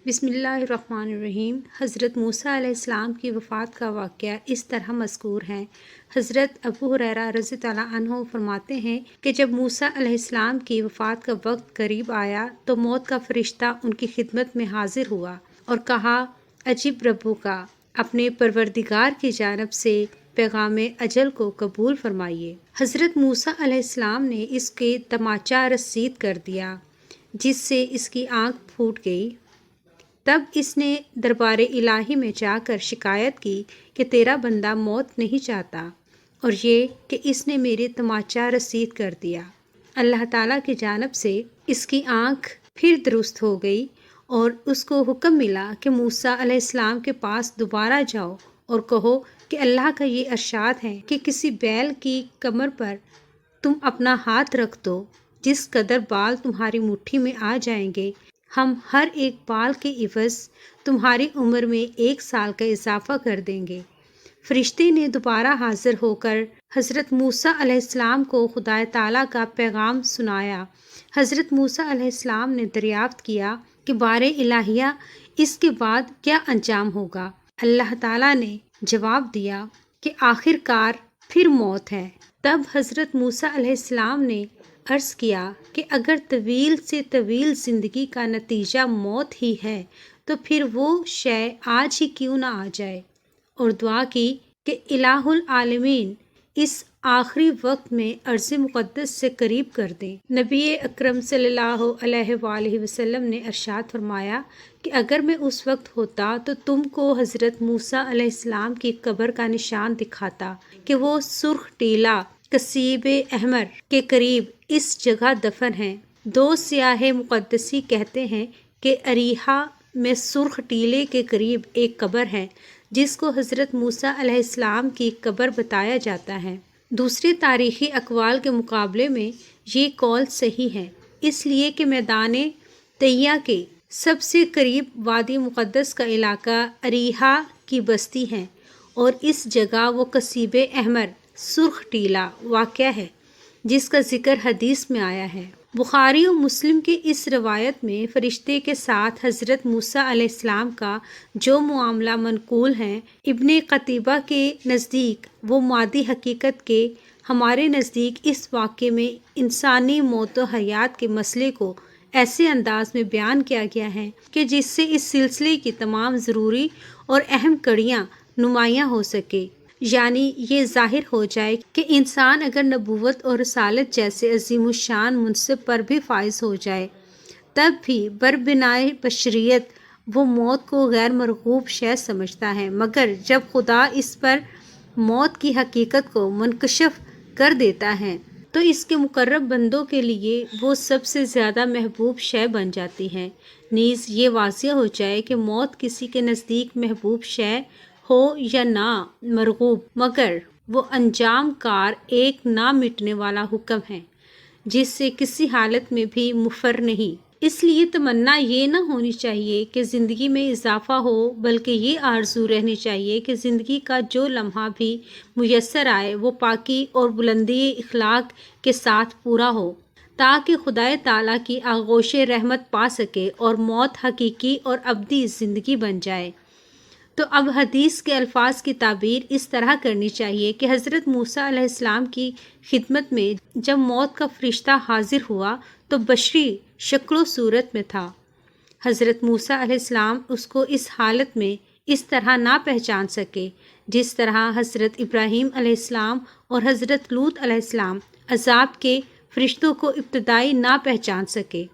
بسم اللہ الرحمن الرحیم۔ حضرت موسیٰ علیہ السلام کی وفات کا واقعہ اس طرح مذکور ہے۔ حضرت ابو ہریرہ رضی اللہ عنہ فرماتے ہیں کہ جب موسیٰ علیہ السلام کی وفات کا وقت قریب آیا تو موت کا فرشتہ ان کی خدمت میں حاضر ہوا اور کہا، اجب ربو کا، اپنے پروردگار کی جانب سے پیغام اجل کو قبول فرمائیے۔ حضرت موسیٰ علیہ السلام نے اس کے تماچا رسید کر دیا جس سے اس کی آنکھ پھوٹ گئی۔ تب اس نے دربار الہی میں جا کر شکایت کی کہ تیرا بندہ موت نہیں چاہتا، اور یہ کہ اس نے میری تماچا رسید کر دیا۔ اللہ تعالیٰ کی جانب سے اس کی آنکھ پھر درست ہو گئی اور اس کو حکم ملا کہ موسیٰ علیہ السلام کے پاس دوبارہ جاؤ اور کہو کہ اللہ کا یہ ارشاد ہے کہ کسی بیل کی کمر پر تم اپنا ہاتھ رکھ دو، جس قدر بال تمہاری مٹھی میں آ جائیں گے ہم ہر ایک بال کے عوض تمہاری عمر میں 1 سال کا اضافہ کر دیں گے۔ فرشتے نے دوبارہ حاضر ہو کر حضرت موسیٰ علیہ السلام کو خدا تعالیٰ کا پیغام سنایا۔ حضرت موسیٰ علیہ السلام نے دریافت کیا کہ بار الہیہ اس کے بعد کیا انجام ہوگا۔ اللہ تعالیٰ نے جواب دیا کہ آخر کار پھر موت ہے۔ تب حضرت موسیٰ علیہ السلام نے عرض کیا کہ اگر طویل سے طویل زندگی کا نتیجہ موت ہی ہے تو پھر وہ شے آج ہی کیوں نہ آ جائے، اور دعا کی کہ الہ العالمین اس آخری وقت میں ارض مقدس سے قریب کر دیں۔ نبی اکرم صلی اللہ علیہ وآلہ وسلم نے ارشاد فرمایا کہ اگر میں اس وقت ہوتا تو تم کو حضرت موسیٰ علیہ السلام کی قبر کا نشان دکھاتا کہ وہ سرخ ٹیلہ کثیب احمر کے قریب اس جگہ دفن ہیں۔ 2 سیاح مقدسی کہتے ہیں کہ اریحہ میں سرخ ٹیلے کے قریب ایک قبر ہے جس کو حضرت موسیٰ علیہ السلام کی قبر بتایا جاتا ہے۔ دوسرے تاریخی اقوال کے مقابلے میں یہ قول صحیح ہے، اس لیے کہ میدان طیہ کے سب سے قریب وادی مقدس کا علاقہ اریحہ کی بستی ہے، اور اس جگہ وہ کثیب احمر سرخ ٹیلہ واقع ہے جس کا ذکر حدیث میں آیا ہے۔ بخاری و مسلم کے اس روایت میں فرشتے کے ساتھ حضرت موسیٰ علیہ السلام کا جو معاملہ منقول ہے، ابن قتیبہ کے نزدیک وہ مادی حقیقت کے، ہمارے نزدیک اس واقعے میں انسانی موت و حیات کے مسئلے کو ایسے انداز میں بیان کیا گیا ہے کہ جس سے اس سلسلے کی تمام ضروری اور اہم کڑیاں نمایاں ہو سکے، یعنی یہ ظاہر ہو جائے کہ انسان اگر نبوت اور رسالت جیسے عظیم الشان منصب پر بھی فائز ہو جائے تب بھی بربنائے بشریت وہ موت کو غیر مرغوب شے سمجھتا ہے، مگر جب خدا اس پر موت کی حقیقت کو منکشف کر دیتا ہے تو اس کے مقرب بندوں کے لیے وہ سب سے زیادہ محبوب شے بن جاتی ہے۔ نیز یہ واضح ہو جائے کہ موت کسی کے نزدیک محبوب شے ہو یا نہ مرغوب، مگر وہ انجام کار ایک نہ مٹنے والا حکم ہے جس سے کسی حالت میں بھی مفر نہیں۔ اس لیے تمنا یہ نہ ہونی چاہیے کہ زندگی میں اضافہ ہو، بلکہ یہ آرزو رہنی چاہیے کہ زندگی کا جو لمحہ بھی میسر آئے وہ پاکی اور بلندی اخلاق کے ساتھ پورا ہو، تاکہ خدا تعالیٰ کی آغوش رحمت پا سکے اور موت حقیقی اور ابدی زندگی بن جائے۔ تو اب حدیث کے الفاظ کی تعبیر اس طرح کرنی چاہیے کہ حضرت موسیٰ علیہ السلام کی خدمت میں جب موت کا فرشتہ حاضر ہوا تو بشری شکل و صورت میں تھا۔ حضرت موسیٰ علیہ السلام اس کو اس حالت میں اس طرح نہ پہچان سکے جس طرح حضرت ابراہیم علیہ السلام اور حضرت لوط علیہ السلام عذاب کے فرشتوں کو ابتدائی نہ پہچان سکے۔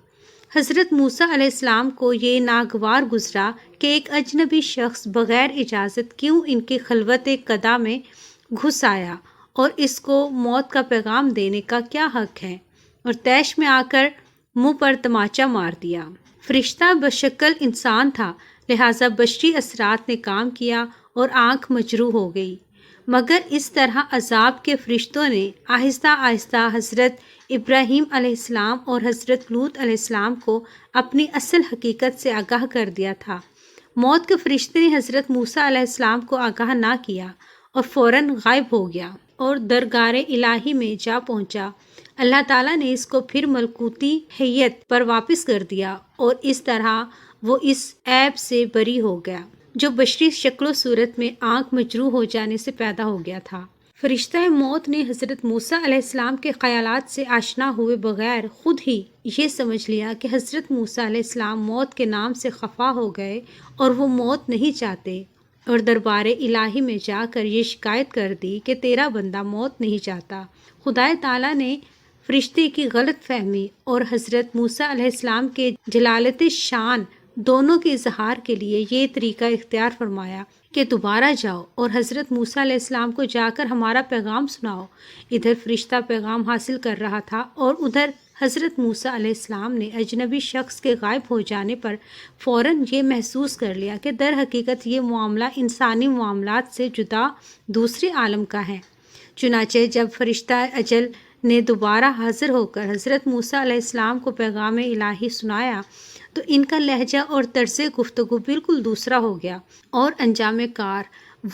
حضرت موسیٰ علیہ السلام کو یہ ناگوار گزرا کہ ایک اجنبی شخص بغیر اجازت کیوں ان کے خلوت قدا میں گھس آیا اور اس کو موت کا پیغام دینے کا کیا حق ہے، اور طیش میں آ کر منہ پر تماچا مار دیا۔ فرشتہ بشکل انسان تھا، لہٰذا بشری اثرات نے کام کیا اور آنکھ مجروح ہو گئی، مگر اس طرح عذاب کے فرشتوں نے آہستہ آہستہ حضرت ابراہیم علیہ السلام اور حضرت لوط علیہ السلام کو اپنی اصل حقیقت سے آگاہ کر دیا تھا۔ موت کے فرشتے نے حضرت موسیٰ علیہ السلام کو آگاہ نہ کیا اور فوراً غائب ہو گیا اور درگار الہی میں جا پہنچا۔ اللہ تعالیٰ نے اس کو پھر ملکوتی حیت پر واپس کر دیا اور اس طرح وہ اس عیب سے بری ہو گیا جو بشری شکل و صورت میں آنکھ مجروح ہو جانے سے پیدا ہو گیا تھا۔ فرشتہ موت نے حضرت موسیٰ علیہ السلام کے خیالات سے آشنا ہوئے بغیر خود ہی یہ سمجھ لیا کہ حضرت موسیٰ علیہ السلام موت کے نام سے خفا ہو گئے اور وہ موت نہیں چاہتے، اور دربار الہی میں جا کر یہ شکایت کر دی کہ تیرا بندہ موت نہیں چاہتا۔ خدا تعالیٰ نے فرشتے کی غلط فہمی اور حضرت موسیٰ علیہ السلام کے جلالت شان دونوں کے اظہار کے لیے یہ طریقہ اختیار فرمایا کہ دوبارہ جاؤ اور حضرت موسیٰ علیہ السلام کو جا کر ہمارا پیغام سناؤ۔ ادھر فرشتہ پیغام حاصل کر رہا تھا اور ادھر حضرت موسیٰ علیہ السلام نے اجنبی شخص کے غائب ہو جانے پر فوراً یہ محسوس کر لیا کہ در حقیقت یہ معاملہ انسانی معاملات سے جدا دوسرے عالم کا ہے۔ چنانچہ جب فرشتہ اجل نے دوبارہ حاضر ہو کر حضرت موسیٰ علیہ السلام کو پیغام الہی سنایا تو ان کا لہجہ اور طرز گفتگو بالکل دوسرا ہو گیا، اور انجام کار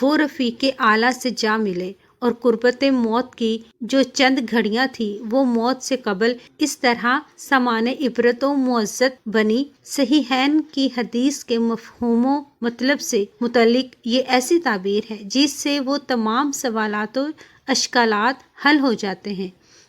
وہ رفیق اعلیٰ سے جا ملے، اور قربت موت کی جو چند گھڑیاں تھی وہ موت سے قبل اس طرح سامان عبرت و معزت بنی۔ صحیحین کی حدیث کے مفہوم و مطلب سے متعلق یہ ایسی تعبیر ہے جس سے وہ تمام سوالات و اشکالات حل ہو جاتے ہیں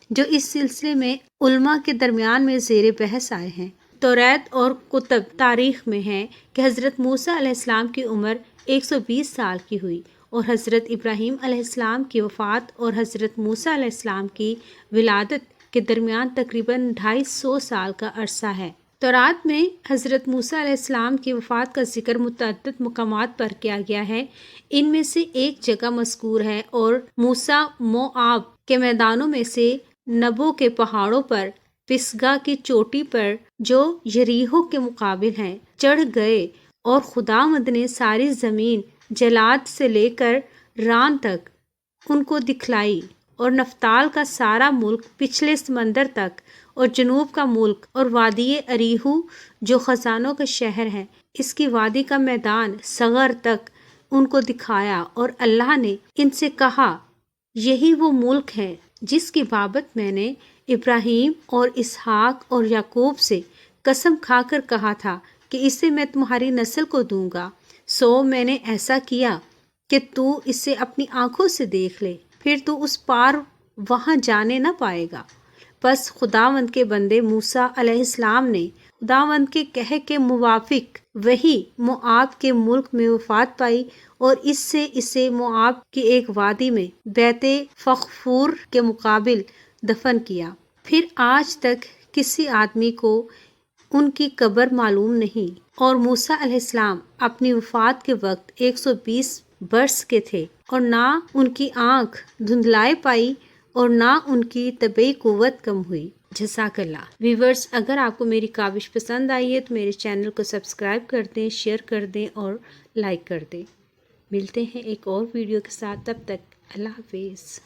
جو اس سلسلے میں علماء کے درمیان میں زیر بحث آئے ہیں۔ توریت اور کتب تاریخ میں ہے کہ حضرت موسیٰ علیہ السلام کی عمر 120 سال کی ہوئی، اور حضرت ابراہیم علیہ السلام کی وفات اور حضرت موسیٰ علیہ السلام کی ولادت کے درمیان تقریباً 250 سال کا عرصہ ہے۔ تورات میں حضرت موسیٰ علیہ السلام کی وفات کا ذکر متعدد مقامات پر کیا گیا ہے۔ ان میں سے ایک جگہ مذکور ہے، اور موسیٰ موآب کے میدانوں میں سے نبو کے پہاڑوں پر پسگا کی چوٹی پر جو یریحو کے مقابل ہیں چڑھ گئے، اور خداوند نے ساری زمین جلاد سے لے کر ران تک ان کو دکھلائی، اور نفتال کا سارا ملک پچھلے سمندر تک، اور جنوب کا ملک، اور وادی اریحو جو خزانوں کا شہر ہے، اس کی وادی کا میدان صغر تک ان کو دکھایا، اور اللہ نے ان سے کہا یہی وہ ملک ہے جس کی بابت میں نے ابراہیم اور اسحاق اور یعقوب سے قسم کھا کر کہا تھا کہ اسے میں تمہاری نسل کو دوں گا۔ سو میں نے ایسا کیا کہ تو اسے اپنی آنکھوں سے دیکھ لے، پھر تو اس پار وہاں جانے نہ پائے گا۔ پس خداوند کے بندے موسیٰ علیہ السلام نے خداوند کے کہے کے موافق وہی موآب کے ملک میں وفات پائی، اور اس سے اسے موآب کی ایک وادی میں بیت فخفور کے مقابل دفن کیا۔ پھر آج تک کسی آدمی کو ان کی قبر معلوم نہیں، اور موسیٰ علیہ السلام اپنی وفات کے وقت 120 برس کے تھے، اور نہ ان کی آنکھ دھندلائے پائی اور نہ ان کی طبعی قوت کم ہوئی۔ جزاک اللہ۔ ویورز، اگر آپ کو میری کاوش پسند آئی ہے تو میرے چینل کو سبسکرائب کر دیں، شیئر کر دیں اور لائک کر دیں۔ ملتے ہیں ایک اور ویڈیو کے ساتھ، تب تک اللہ حافظ۔